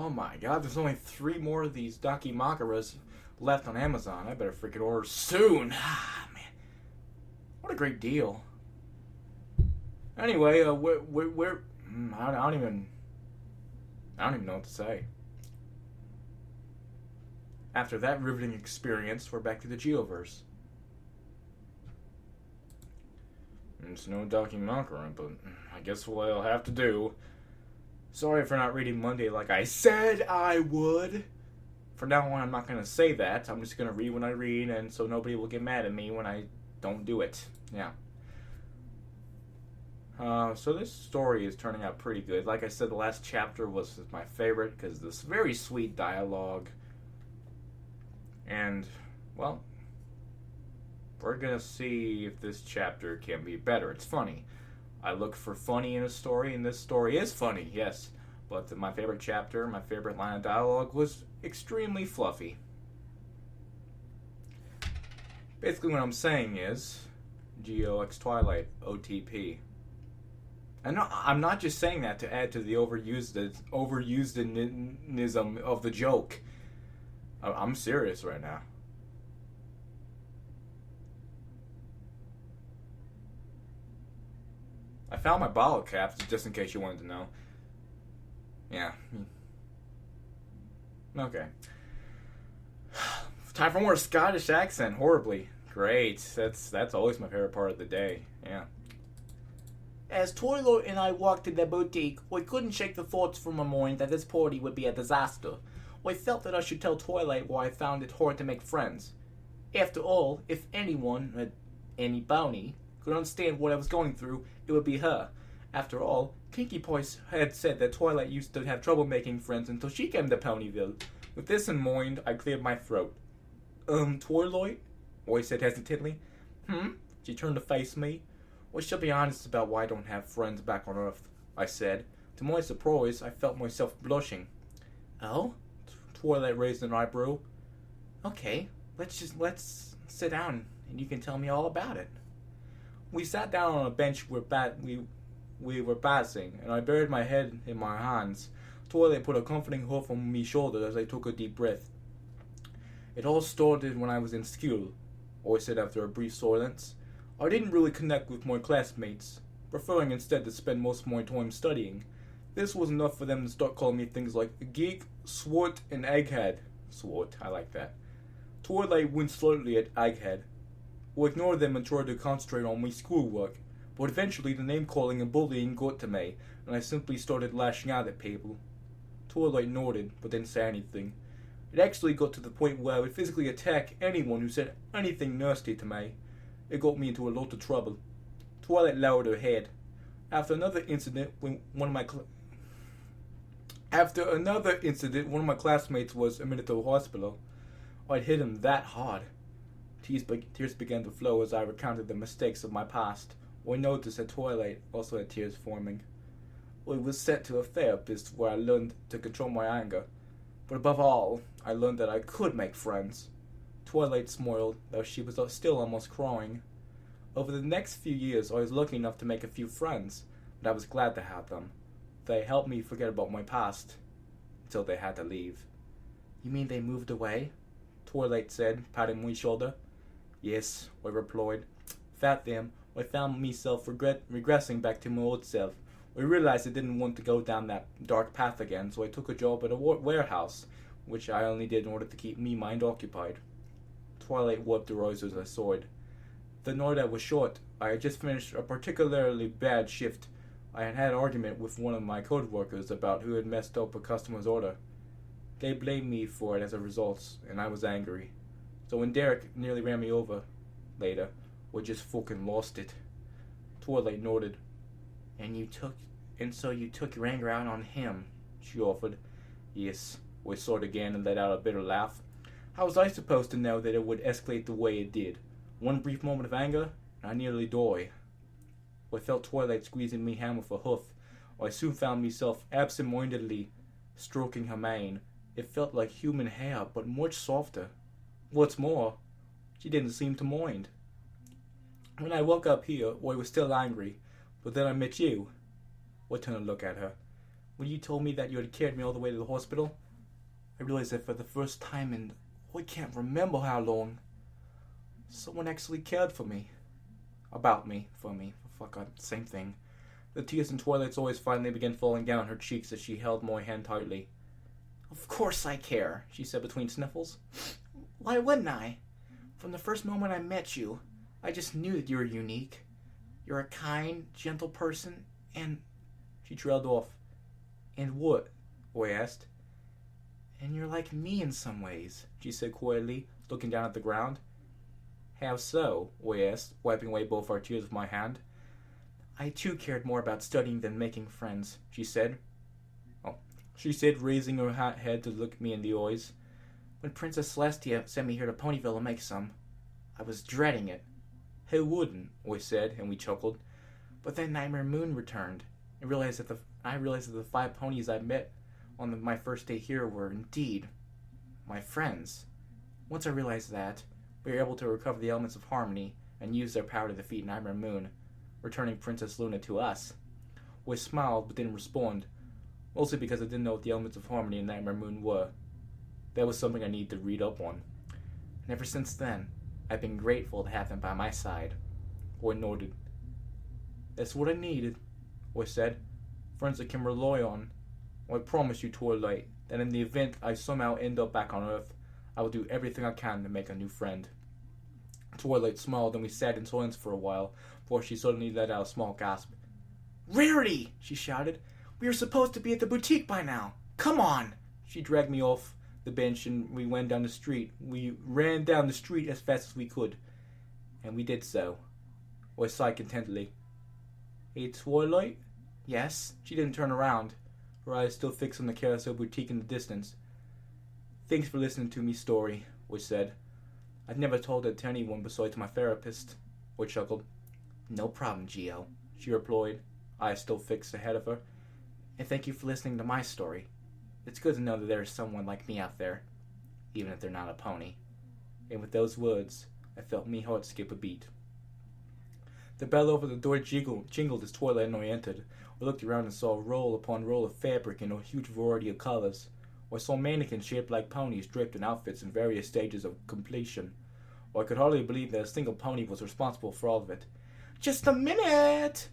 Oh my god, there's only 3 more of these Dakimakuras left on Amazon. I better freaking order soon. Ah, man. What a great deal. Anyway, we're I don't even know what to say. After that riveting experience, we're back to the Geoverse. It's no Dakimakura, but I guess what I'll have to do. Sorry for not reading Monday like I said I would. From now on, I'm not going to say that. I'm just going to read when I read, and so nobody will get mad at me when I don't do it. Yeah. So this story is turning out pretty good. Like I said, the last chapter was my favorite because this very sweet dialogue. And, well, we're going to see if this chapter can be better. It's funny. I look for funny in a story, and this story is funny, yes. But my favorite chapter, my favorite line of dialogue was extremely fluffy. Basically what I'm saying is, GOX Twilight, OTP. And no, I'm not just saying that to add to the overusedism of the joke. I'm serious right now. I found my bottle caps, just in case you wanted to know. Yeah. Okay. Time for more Scottish accent. Horribly. Great. That's always my favorite part of the day. Yeah. As Twilight and I walked to the boutique, I couldn't shake the thoughts from my mind that this party would be a disaster. I felt that I should tell Twilight why I found it hard to make friends. After all, if anyone, any bounty, could understand what I was going through, it would be her. After all, Kinky Pie had said that Twilight used to have trouble making friends until she came to Ponyville. With this in mind, I cleared my throat. Twilight? I said hesitantly. She turned to face me. I should be honest about why I don't have friends back on Earth, I said. To my surprise, I felt myself blushing. Oh? Twilight raised an eyebrow. Okay, let's sit down and you can tell me all about it. We sat down on a bench where we were passing, and I buried my head in my hands. Twilight put a comforting hand on my shoulder as I took a deep breath. It all started when I was in school, I said after a brief silence. I didn't really connect with my classmates, preferring instead to spend most of my time studying. This was enough for them to start calling me things like geek, swart, and egghead. Swart, I like that. Twilight winced slightly at egghead. I ignored them and tried to concentrate on my schoolwork, but eventually the name-calling and bullying got to me, and I simply started lashing out at people. Twilight nodded, but didn't say anything. It actually got to the point where I would physically attack anyone who said anything nasty to me. It got me into a lot of trouble. Twilight lowered her head. After another incident, one of my classmates was admitted to a hospital. I'd hit him that hard. Tears began to flow as I recounted the mistakes of my past. I noticed that Twilight also had tears forming. I was sent to a therapist where I learned to control my anger. But above all, I learned that I could make friends. Twilight smiled, though she was still almost crying. Over the next few years, I was lucky enough to make a few friends, but I was glad to have them. They helped me forget about my past, until they had to leave. You mean they moved away? Twilight said, patting my shoulder. Yes, I replied. Without them, I found myself regressing back to my old self. I realized I didn't want to go down that dark path again, so I took a job at a warehouse, which I only did in order to keep me mind occupied. Twilight wiped her eyes as I sighed. The night I was short, I had just finished a particularly bad shift. I had had an argument with one of my co-workers about who had messed up a customer's order. They blamed me for it as a result, and I was angry. So when Derek nearly ran me over later, I just fucking lost it. Twilight nodded. And so you took your anger out on him, she offered. Yes, I sighed again and let out a bitter laugh. How was I supposed to know that it would escalate the way it did? One brief moment of anger, and I nearly died. I felt Twilight squeezing me hand with a hoof. I soon found myself absent-mindedly stroking her mane. It felt like human hair, but much softer. What's more, she didn't seem to mind. When I woke up here, I was still angry, but then I met you. I turned to look at her. when you told me that you had carried me all the way to the hospital, I realized that for the first time in, I can't remember how long, someone actually cared for me. About me, for me. Fuck, same thing. The tears in Twilight's eyes finally began falling down her cheeks as she held my hand tightly. Of course I care, she said between sniffles. Why wouldn't I? From the first moment I met you, I just knew that you were unique. You're a kind, gentle person, and... She trailed off. And what? I asked. And you're like me in some ways, she said quietly, looking down at the ground. How so? I asked, wiping away both our tears with my hand. I too cared more about studying than making friends, she said. Oh, she said, raising her head to look me in the eyes. When Princess Celestia sent me here to Ponyville to make some, I was dreading it. Who wouldn't? I said, and we chuckled. But then Nightmare Moon returned, and I realized that the 5 ponies I met on my first day here were indeed my friends. Once I realized that, we were able to recover the elements of harmony and use their power to defeat Nightmare Moon, returning Princess Luna to us. I smiled but didn't respond, mostly because I didn't know what the elements of harmony and Nightmare Moon were. That was something I needed to read up on. And ever since then, I've been grateful to have them by my side. I nodded. That's what I needed, I said. Friends I can rely on. I promise you, Twilight, that in the event I somehow end up back on Earth, I will do everything I can to make a new friend. Twilight smiled and we sat in silence for a while before she suddenly let out a small gasp. Rarity! She shouted. We were supposed to be at the boutique by now. Come on! She dragged me off the bench and we went down the street. We ran down the street as fast as we could. And we did so. I sighed contentedly. Hey, Twilight? Yes? She didn't turn around, her eyes still fixed on the carousel boutique in the distance. Thanks for listening to me story, I said. I've never told it to anyone besides my therapist, I chuckled. No problem, Geo, she replied, eyes still fixed ahead of her. And thank you for listening to my story. It's good to know that there is someone like me out there, even if they're not a pony. And with those words, I felt me heart skip a beat. The bell over the door jingled as Twilight and I entered. I looked around and saw roll upon roll of fabric in a huge variety of colors. I saw mannequins shaped like ponies draped in outfits in various stages of completion. I could hardly believe that a single pony was responsible for all of it. Just a minute!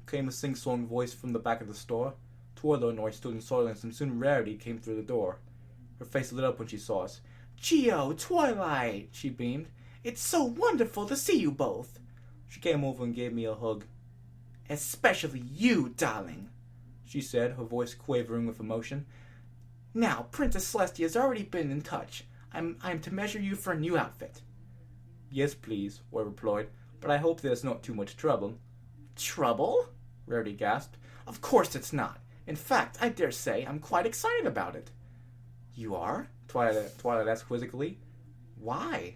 Came a sing-song voice from the back of the store. Twilight and I stood in silence, and soon Rarity came through the door. Her face lit up when she saw us. Geo, Twilight, she beamed. It's so wonderful to see you both. She came over and gave me a hug. Especially you, darling, she said, her voice quavering with emotion. Now, Princess Celestia has already been in touch. I'm to measure you for a new outfit. Yes, please, I replied, but I hope there's not too much trouble. Trouble? Rarity gasped. Of course it's not. In fact, I dare say I'm quite excited about it. You are? Twilight asked quizzically. Why?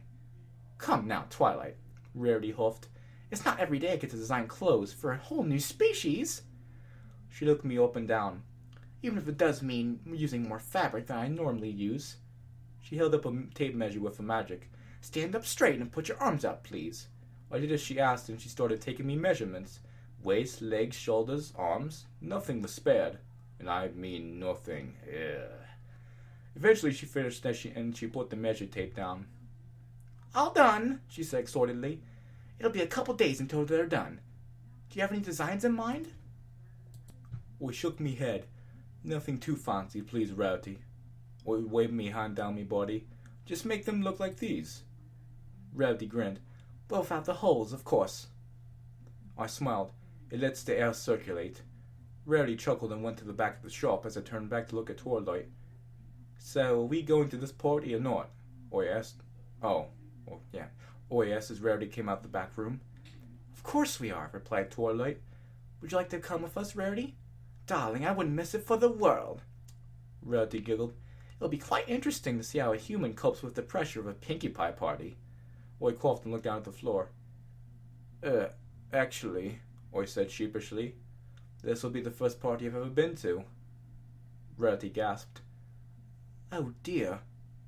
Come now, Twilight, Rarity huffed. It's not every day I get to design clothes for a whole new species. She looked me up and down. Even if it does mean using more fabric than I normally use. She held up a tape measure with a magic. Stand up straight and put your arms out, please. I did as she asked, and she started taking me measurements. Waist, legs, shoulders, arms. Nothing was spared. And I mean nothing. Ugh. Eventually she finished and she put the measure tape down. All done, she said excitedly. It'll be a couple days until they're done. Do you have any designs in mind? I shook me head. Nothing too fancy, please, Rowdy. I waved me hand down me body. Just make them look like these. Rowdy grinned. Both out the holes, of course. I smiled. It lets the air circulate. Rarity chuckled and went to the back of the shop as I turned back to look at Twilight. So, are we going to this party or not? I asked. Oh, well, yeah. I asked as Rarity came out the back room. Of course we are, replied Twilight. Would you like to come with us, Rarity? Darling, I wouldn't miss it for the world. Rarity giggled. It'll be quite interesting to see how a human copes with the pressure of a Pinkie Pie party. I coughed and looked down at the floor. Actually, I said sheepishly, this will be the first party I've ever been to. Rarity gasped. Oh dear,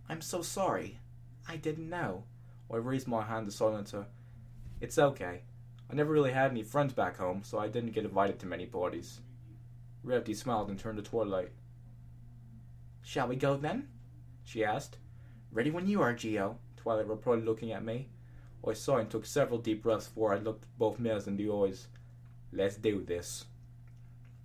I'm so sorry. I didn't know. I raised my hand to silence her. It's okay. I never really had any friends back home, so I didn't get invited to many parties. Rarity smiled and turned to Twilight. Shall we go then? She asked. Ready when you are, Geo, Twilight replied, looking at me. I sighed and took several deep breaths before I looked both males in the eyes. Let's do this.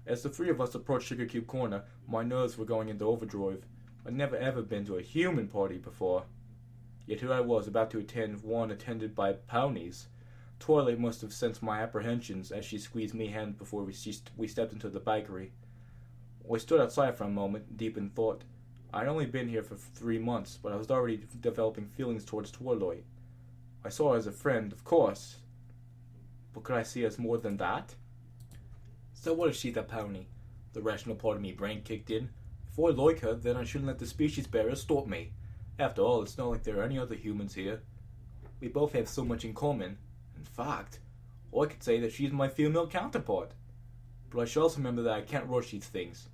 As the three of us approached Sugar Cube Corner, my nerves were going into overdrive. I'd never ever been to a human party before. Yet here I was, about to attend one attended by ponies. Twilight must have sensed my apprehensions as she squeezed me hand before we stepped into the bakery. I stood outside for a moment, deep in thought. I'd only been here for 3 months, but I was already developing feelings towards Twilight. I saw her as a friend, of course. But could I see her as more than that? So what if she's a pony? The rational part of me brain kicked in. If I like her, then I shouldn't let the species barrier stop me. After all, it's not like there are any other humans here. We both have so much in common. In fact, I could say that she's my female counterpart. But I should also remember that I can't rush these things.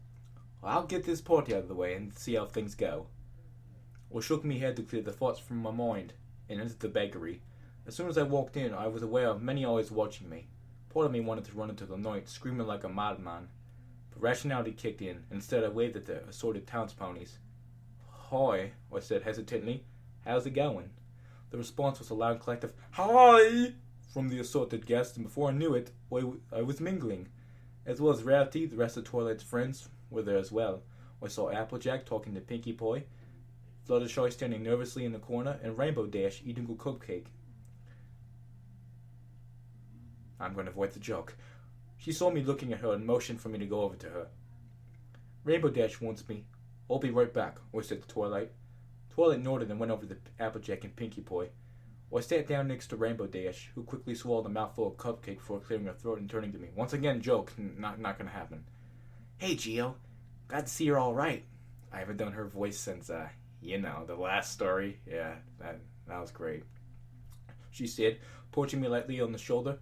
I'll get this party out of the way and see how things go. I shook my head to clear the thoughts from my mind and entered the bakery. As soon as I walked in, I was aware of many eyes watching me. Part of me wanted to run into the night, screaming like a madman. But rationality kicked in, and instead I waved at the assorted townsponies. Hi, I said hesitantly. How's it going? The response was a loud collective hi from the assorted guests, and before I knew it, I was mingling. As well as Rarity, the rest of Twilight's friends were there as well. I saw Applejack talking to Pinkie Pie, Fluttershy standing nervously in the corner, and Rainbow Dash eating a cupcake. I'm going to avoid the joke. She saw me looking at her and motioned for me to go over to her. Rainbow Dash wants me. I'll be right back, I said to Twilight. Twilight nodded and went over to Applejack and Pinkie Pie. I sat down next to Rainbow Dash, who quickly swallowed a mouthful of cupcake before clearing her throat and turning to me. Once again, joke, not going to happen. Hey, Geo. Glad to see you're all right. I haven't done her voice since, the last story. Yeah, that was great. She said, touching me lightly on the shoulder.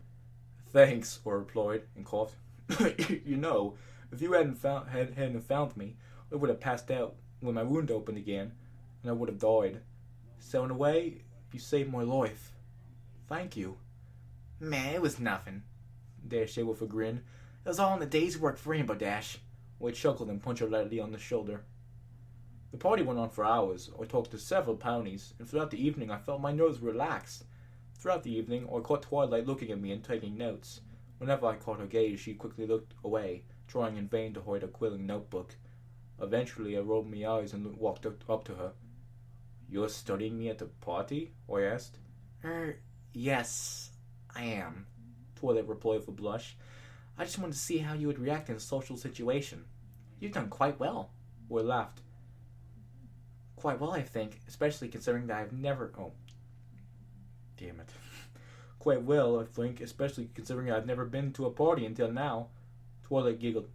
Thanks, I replied, and coughed. If you hadn't found me, I would have passed out when my wound opened again, and I would have died. So in a way, you saved my life. Thank you. Meh, it was nothing, Dash said with a grin. It was all in the day's work for Rainbow Dash. I chuckled and punched her lightly on the shoulder. The party went on for hours. I talked to several ponies, and throughout the evening I felt my nerves relax. Throughout the evening, I caught Twilight looking at me and taking notes. Whenever I caught her gaze, she quickly looked away, trying in vain to hide a quilling notebook. Eventually, I rolled my eyes and walked up to her. You're studying me at the party? I asked. Yes, I am, Twilight replied with a blush. I just wanted to see how you would react in a social situation. You've done quite well. I laughed. Quite well, I think, especially considering that I've never... Oh. Damn it. Quite well, I think, especially considering I've never been to a party until now. Twilight giggled.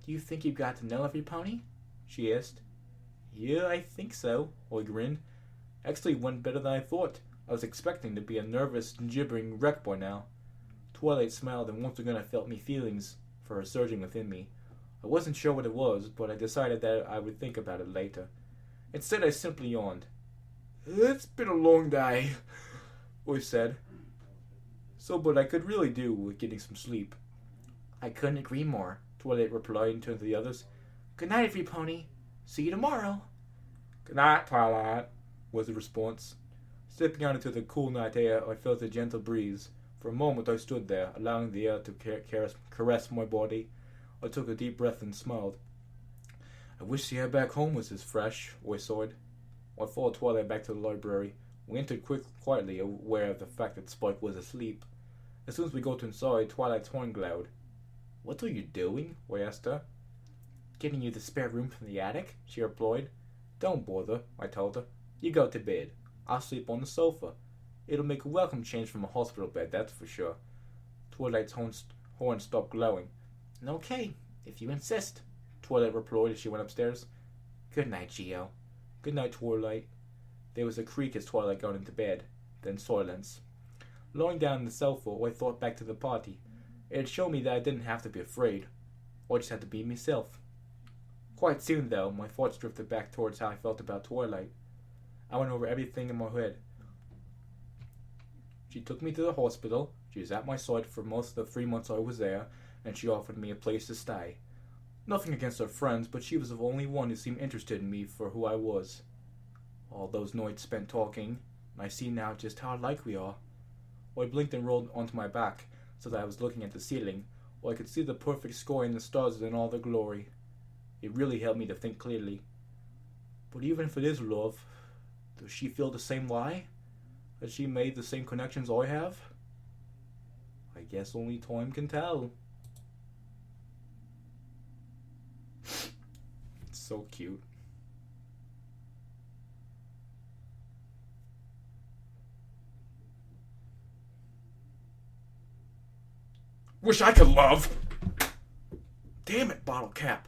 Do you think you've got to know every pony? She asked. Yeah, I think so, I grinned. Actually, it went better than I thought. I was expecting to be a nervous, gibbering wreck by now. Twilight smiled, and once again I felt me feelings for her surging within me. I wasn't sure what it was, but I decided that I would think about it later. Instead, I simply yawned. It's been a long day, I said. So, but I could really do with getting some sleep. I couldn't agree more, Twilight replied and turned to the others. Good night, every pony. See you tomorrow. Good night, Twilight, was the response. Stepping out into the cool night air, I felt a gentle breeze. For a moment I stood there, allowing the air to caress my body. I took a deep breath and smiled. I wish the air back home was as fresh, I sighed. I followed Twilight back to the library. We entered quietly, aware of the fact that Spike was asleep. As soon as we got inside, Twilight's horn glowed. What are you doing? I asked her. Getting you the spare room from the attic, she replied. Don't bother, I told her. You go to bed. I'll sleep on the sofa. It'll make a welcome change from a hospital bed, that's for sure. Twilight's horn stopped glowing. Okay, if you insist, Twilight replied as she went upstairs. Good night, Geo. Good night, Twilight. There was a creak as Twilight got into bed, then silence. Lying down on the sofa, I thought back to the party. It had shown me that I didn't have to be afraid. I just had to be myself. Quite soon, though, my thoughts drifted back towards how I felt about Twilight. I went over everything in my head. She took me to the hospital, she was at my side for most of the 3 months I was there, and she offered me a place to stay. Nothing against our friends, but she was the only one who seemed interested in me for who I was. All those nights spent talking, and I see now just how alike we are. I blinked and rolled onto my back so that I was looking at the ceiling, while I could see the perfect sky and the stars in all their glory. It really helped me to think clearly. But even if it is love, does she feel the same way? Has she made the same connections I have? I guess only time can tell. It's so cute. Wish I could love! Damn it, bottle cap.